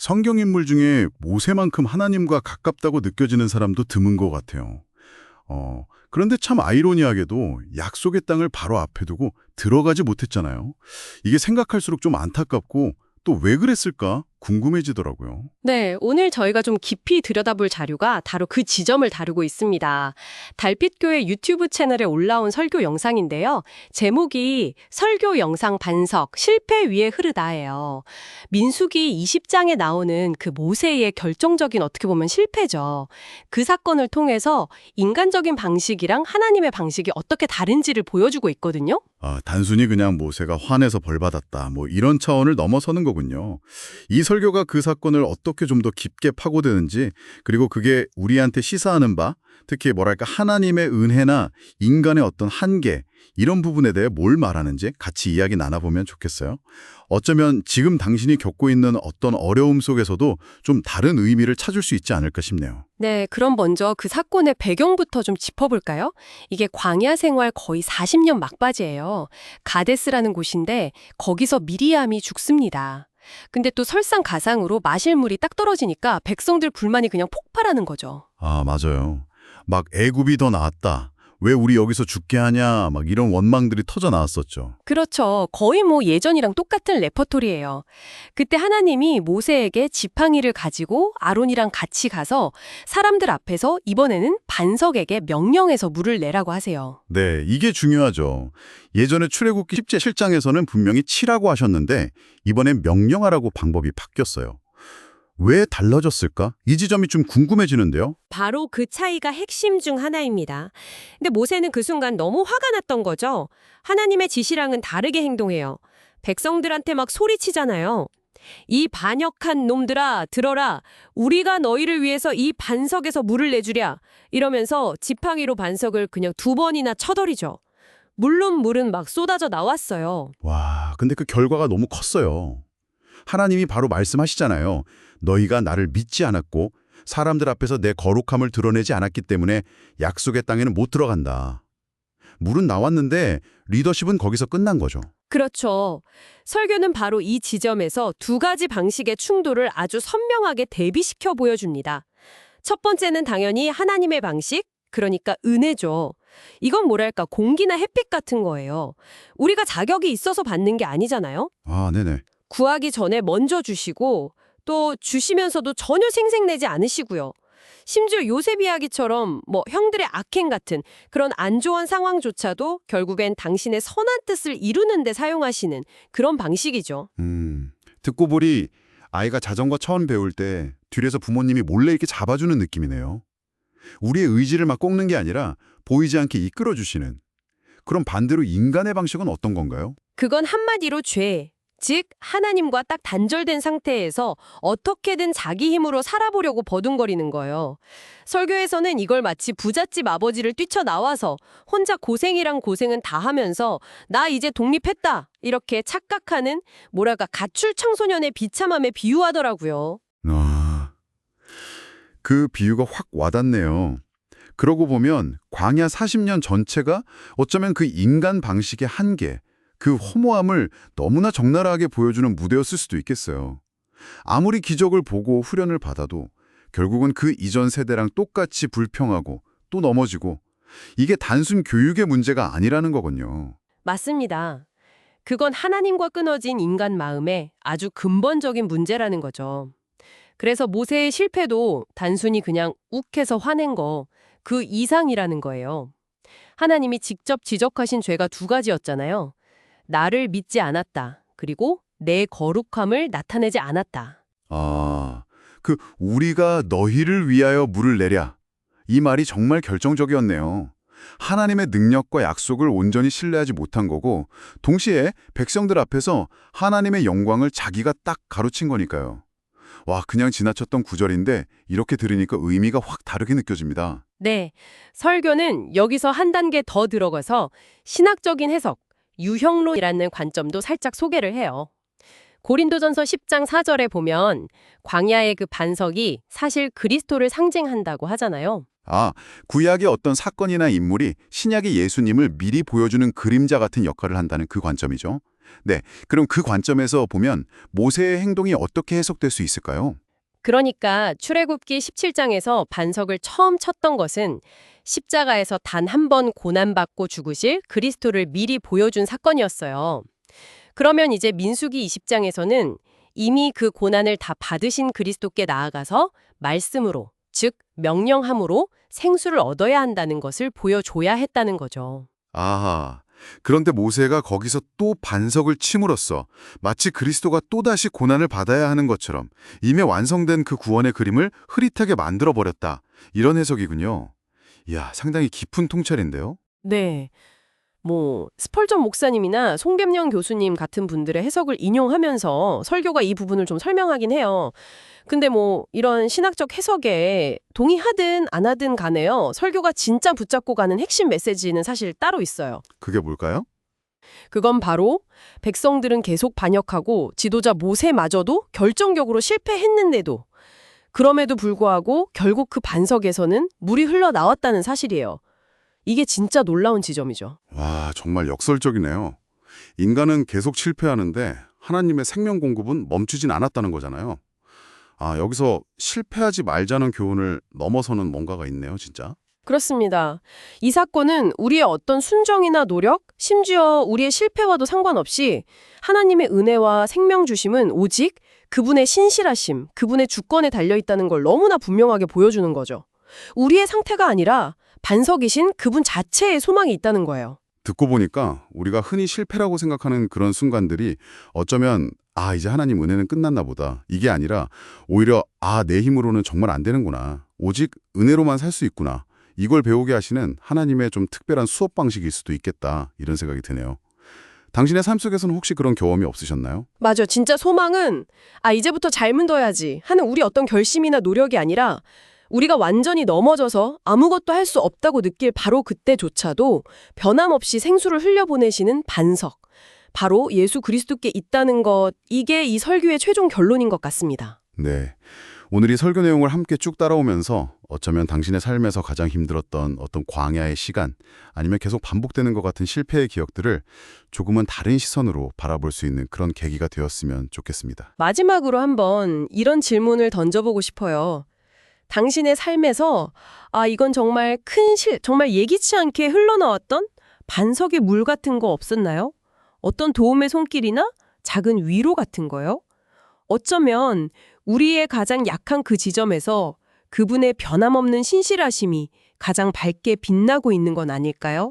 성경 인물 중에 모세만큼 하나님과 가깝다고 느껴지는 사람도 드문 것 같아요. 그런데 참 아이러니하게도 약속의 땅을 바로 앞에 두고 들어가지 못했잖아요. 이게 생각할수록 좀 안타깝고 또 왜 그랬을까 궁금해지더라고요. 네, 오늘 저희가 좀 깊이 들여다볼 자료가 바로 그 지점을 다루고 있습니다. 달빛교회 유튜브 채널에 올라온 설교 영상인데요. 제목이 설교 영상 반석, 실패 위에 흐르다예요. 민수기 20장에 나오는 그 모세의 결정적인 어떻게 보면 실패죠. 그 사건을 통해서 인간적인 방식이랑 하나님의 방식이 어떻게 다른지를 보여주고 있거든요. 단순히 그냥 모세가 화내서 벌받았다, 뭐 이런 차원을 넘어서는 거군요. 이 설교가 그 사건을 어떻게 좀 더 깊게 파고드는지, 그리고 그게 우리한테 시사하는 바, 특히 뭐랄까 하나님의 은혜나 인간의 어떤 한계, 이런 부분에 대해 뭘 말하는지 같이 이야기 나눠보면 좋겠어요. 어쩌면 지금 당신이 겪고 있는 어떤 어려움 속에서도 좀 다른 의미를 찾을 수 있지 않을까 싶네요. 네, 그럼 먼저 그 사건의 배경부터 좀 짚어볼까요? 이게 광야 생활 거의 40년 막바지예요. 가데스라는 곳인데 거기서 미리암이 죽습니다. 근데 또 설상가상으로 마실 물이 딱 떨어지니까 백성들 불만이 그냥 폭발하는 거죠. 맞아요. 막 애굽이 더 나았다. 왜 우리 여기서 죽게 하냐, 막 이런 원망들이 터져 나왔었죠. 그렇죠. 거의 뭐 예전이랑 똑같은 레퍼토리예요. 그때 하나님이 모세에게 지팡이를 가지고 아론이랑 같이 가서 사람들 앞에서 이번에는 반석에게 명령해서 물을 내라고 하세요. 네, 이게 중요하죠. 예전에 출애굽기 10제 7장에서는 분명히 치라고 하셨는데 이번엔 명령하라고 방법이 바뀌었어요. 왜 달라졌을까? 이 지점이 좀 궁금해지는데요. 바로 그 차이가 핵심 중 하나입니다. 근데 모세는 그 순간 너무 화가 났던 거죠. 하나님의 지시랑은 다르게 행동해요. 백성들한테 막 소리치잖아요. 이 반역한 놈들아, 들어라. 우리가 너희를 위해서 이 반석에서 물을 내주랴. 이러면서 지팡이로 반석을 그냥 2번이나 쳐버리죠. 물론 물은 막 쏟아져 나왔어요. 와, 근데 그 결과가 너무 컸어요. 하나님이 바로 말씀하시잖아요. 너희가 나를 믿지 않았고 사람들 앞에서 내 거룩함을 드러내지 않았기 때문에 약속의 땅에는 못 들어간다. 물은 나왔는데 리더십은 거기서 끝난 거죠. 그렇죠. 설교는 바로 이 지점에서 2가지 방식의 충돌을 아주 선명하게 대비시켜 보여줍니다. 첫 번째는 당연히 하나님의 방식, 그러니까 은혜죠. 이건 뭐랄까 공기나 햇빛 같은 거예요. 우리가 자격이 있어서 받는 게 아니잖아요. 네네. 구하기 전에 먼저 주시고 또 주시면서도 전혀 생색내지 않으시고요. 심지어 요셉 이야기처럼 뭐 형들의 악행 같은 그런 안 좋은 상황조차도 결국엔 당신의 선한 뜻을 이루는 데 사용하시는 그런 방식이죠. 듣고 보니 아이가 자전거 처음 배울 때 뒤에서 부모님이 몰래 이렇게 잡아주는 느낌이네요. 우리의 의지를 막 꺾는 게 아니라 보이지 않게 이끌어주시는. 그럼 반대로 인간의 방식은 어떤 건가요? 그건 한마디로 죄. 즉 하나님과 딱 단절된 상태에서 어떻게든 자기 힘으로 살아보려고 버둥거리는 거예요. 설교에서는 이걸 마치 부잣집 아버지를 뛰쳐나와서 혼자 고생이랑 고생은 다 하면서 나 이제 독립했다 이렇게 착각하는 뭐랄까 가출 청소년의 비참함에 비유하더라고요. 그 비유가 확 와닿네요. 그러고 보면 광야 40년 전체가 어쩌면 그 인간 방식의 한계, 그 허무함을 너무나 적나라하게 보여주는 무대였을 수도 있겠어요. 아무리 기적을 보고 후련을 받아도 결국은 그 이전 세대랑 똑같이 불평하고 또 넘어지고 이게 단순 교육의 문제가 아니라는 거군요. 맞습니다. 그건 하나님과 끊어진 인간 마음의 아주 근본적인 문제라는 거죠. 그래서 모세의 실패도 단순히 그냥 욱해서 화낸 거, 그 이상이라는 거예요. 하나님이 직접 지적하신 죄가 2가지였잖아요. 나를 믿지 않았다. 그리고 내 거룩함을 나타내지 않았다. 그 우리가 너희를 위하여 물을 내랴. 이 말이 정말 결정적이었네요. 하나님의 능력과 약속을 온전히 신뢰하지 못한 거고 동시에 백성들 앞에서 하나님의 영광을 자기가 딱 가로챈 거니까요. 와, 그냥 지나쳤던 구절인데 이렇게 들으니까 의미가 확 다르게 느껴집니다. 네, 설교는 여기서 한 단계 더 들어가서 신학적인 해석, 유형론이라는 관점도 살짝 소개를 해요. 고린도전서 10장 4절에 보면 광야의 그 반석이 사실 그리스도를 상징한다고 하잖아요. 구약의 어떤 사건이나 인물이 신약의 예수님을 미리 보여주는 그림자 같은 역할을 한다는 그 관점이죠. 네, 그럼 그 관점에서 보면 모세의 행동이 어떻게 해석될 수 있을까요? 그러니까 출애굽기 17장에서 반석을 처음 쳤던 것은 십자가에서 단 한 번 고난받고 죽으실 그리스도를 미리 보여준 사건이었어요. 그러면 이제 민수기 20장에서는 이미 그 고난을 다 받으신 그리스도께 나아가서 말씀으로, 즉 명령함으로 생수를 얻어야 한다는 것을 보여줘야 했다는 거죠. 아하, 그런데 모세가 거기서 또 반석을 침으로써 마치 그리스도가 또다시 고난을 받아야 하는 것처럼 이미 완성된 그 구원의 그림을 흐릿하게 만들어버렸다. 이런 해석이군요. 이야, 상당히 깊은 통찰인데요. 네. 스펄전 목사님이나 송겸영 교수님 같은 분들의 해석을 인용하면서 설교가 이 부분을 좀 설명하긴 해요. 근데 이런 신학적 해석에 동의하든 안 하든 간에요. 설교가 진짜 붙잡고 가는 핵심 메시지는 사실 따로 있어요. 그게 뭘까요? 그건 바로 백성들은 계속 반역하고 지도자 모세마저도 결정적으로 실패했는데도 그럼에도 불구하고 결국 그 반석에서는 물이 흘러나왔다는 사실이에요. 이게 진짜 놀라운 지점이죠. 와, 정말 역설적이네요. 인간은 계속 실패하는데 하나님의 생명 공급은 멈추진 않았다는 거잖아요. 아, 여기서 실패하지 말자는 교훈을 넘어서는 뭔가가 있네요, 진짜. 그렇습니다. 이 사건은 우리의 어떤 순정이나 노력, 심지어 우리의 실패와도 상관없이 하나님의 은혜와 생명 주심은 오직 그분의 신실하심, 그분의 주권에 달려있다는 걸 너무나 분명하게 보여주는 거죠. 우리의 상태가 아니라 반석이신 그분 자체의 소망이 있다는 거예요. 듣고 보니까 우리가 흔히 실패라고 생각하는 그런 순간들이 어쩌면 이제 하나님 은혜는 끝났나 보다. 이게 아니라 오히려 내 힘으로는 정말 안 되는구나. 오직 은혜로만 살 수 있구나. 이걸 배우게 하시는 하나님의 좀 특별한 수업 방식일 수도 있겠다. 이런 생각이 드네요. 당신의 삶 속에서는 혹시 그런 경험이 없으셨나요? 맞아. 진짜 소망은 이제부터 잘 문둬야지 하는 우리 어떤 결심이나 노력이 아니라 우리가 완전히 넘어져서 아무것도 할 수 없다고 느낄 바로 그때조차도 변함없이 생수를 흘려보내시는 반석. 바로 예수 그리스도께 있다는 것, 이게 이 설교의 최종 결론인 것 같습니다. 네. 오늘 이 설교 내용을 함께 쭉 따라오면서 어쩌면 당신의 삶에서 가장 힘들었던 어떤 광야의 시간 아니면 계속 반복되는 것 같은 실패의 기억들을 조금은 다른 시선으로 바라볼 수 있는 그런 계기가 되었으면 좋겠습니다. 마지막으로 한번 이런 질문을 던져보고 싶어요. 당신의 삶에서 이건 정말 정말 예기치 않게 흘러나왔던 반석의 물 같은 거 없었나요? 어떤 도움의 손길이나 작은 위로 같은 거요? 어쩌면 우리의 가장 약한 그 지점에서 그분의 변함없는 신실하심이 가장 밝게 빛나고 있는 건 아닐까요?